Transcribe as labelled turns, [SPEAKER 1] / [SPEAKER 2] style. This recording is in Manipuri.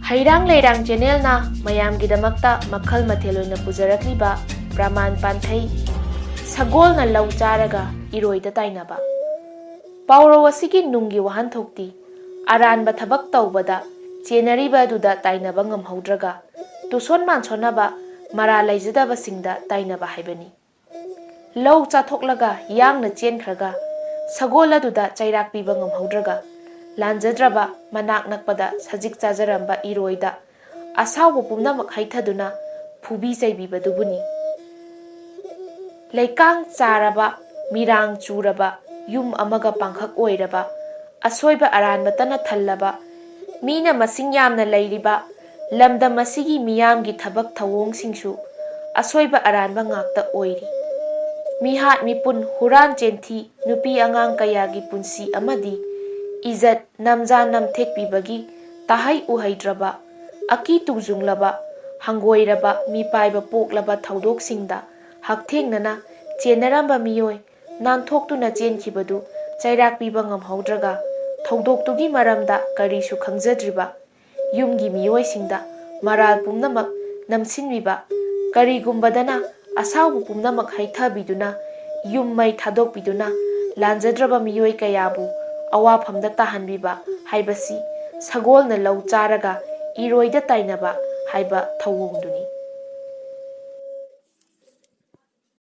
[SPEAKER 1] Leirang channel na mayamgidamakta makhal mathel oina pujarakliba Praman Panthei Sagolna lau Charaga Eroida Tainaba Paorou asigi nungi wahanthokti aranba thabak tawbada chenariba duda tainaba ngamhaudraga tuson manchonaba mara laijadaba singda tainaba haibani lau chathoklaga yangna chenkhraga Sagolna duda chairak piba ngamhaudraga lanjadraba manak nakpada sajik chajaramba Eroida asawa pumnamak haithaduna phubi chaibiba dubuni Leirang charaba Meerang churaba yum amaga pangkhak oiraba asoiba aranbatana thallaba mina masing yamna leiriba lamda masigi miyamgi thabak thawong singsu asoiba aranba ngakta oiri mihat mipun huran chenthi nupi angang kayagi punsi amadi izat namja namthek pibagi tahai uhaidraba aki tujunglaba hangoiraba mipaiba poklaba thaudok singda hakthengnana chenaramba miyoi nanthoktuna chenkhibadu chairak piba ngamhaudraga thaudoktugi maramda karisu khangjadriba yumgi miyoi singda maral pumnamak namsinbiba karigumbadana asawu pumnamak haithabiduna yum mai thadokbiduna lanjadraba miyoi kayabu awafamda tahanbiba haibasi Sagolna lau Charaga Eroida Tainaba haiba thawongduni